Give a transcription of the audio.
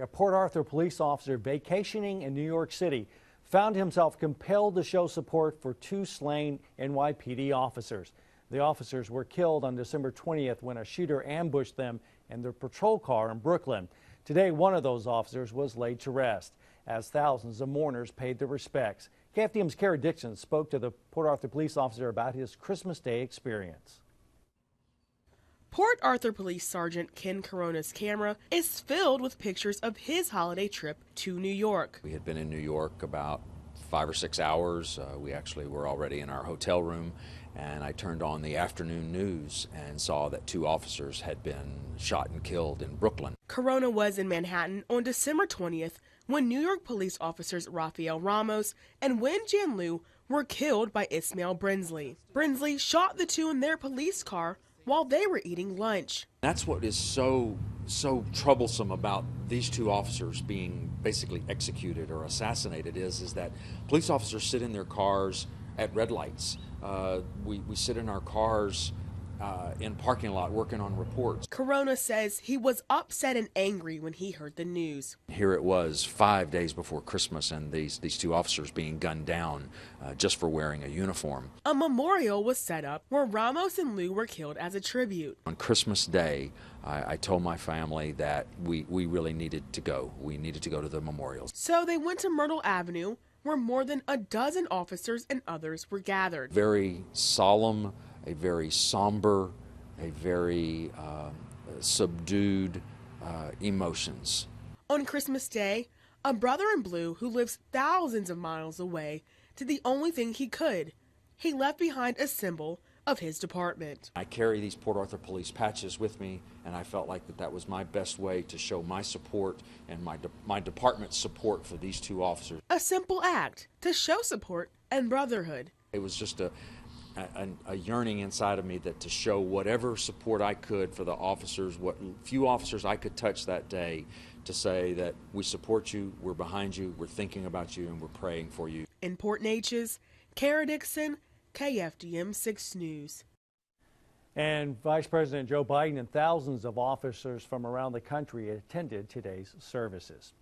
A Port Arthur police officer vacationing in New York City found himself compelled to show support for two slain NYPD officers. The officers were killed on December 20th when a shooter ambushed them in their patrol car in Brooklyn. Today, one of those officers was laid to rest as thousands of mourners paid their respects. KFDM's Kara Dixon spoke to the Port Arthur police officer about his Christmas Day experience. Port Arthur Police Sergeant Ken Carona's camera is filled with pictures of his holiday trip to New York. We had been in New York about 5 or 6 hours. We actually were already in our hotel room, and I turned on the afternoon news and saw that 2 officers had been shot and killed in Brooklyn. Carona was in Manhattan on December 20th when New York police officers Rafael Ramos and Wenjian were killed by Ismaaiyl Brinsley. Brinsley shot the 2 in their police car while they were eating lunch. That's what is so troublesome about these 2 officers being basically executed or assassinated is that police officers sit in their cars at red lights. We sit in our cars in parking lot working on reports. Carona says he was upset and angry when he heard the news. Here it was 5 days before Christmas and these 2 officers being gunned down just for wearing a uniform. A memorial was set up where Ramos and Liu were killed as a tribute. On Christmas Day, I told my family that we really needed to go. We needed to go to the memorials. So they went to Myrtle Avenue where more than a dozen officers and others were gathered. Very solemn, a very somber, a very subdued emotions. On Christmas Day, a brother in blue who lives thousands of miles away did the only thing he could. He left behind a symbol of his department. I carry these Port Arthur police patches with me, and I felt like that was my best way to show my support and my department's support for these 2 officers. A simple act to show support and brotherhood. It was just a yearning inside of me that to show whatever support I could for the officers, what few officers I could touch that day, to say that we support you, we're behind you, we're thinking about you, and we're praying for you. In Port Neches, Kara Dixon, KFDM 6 News. And Vice President Joe Biden and thousands of officers from around the country attended today's services.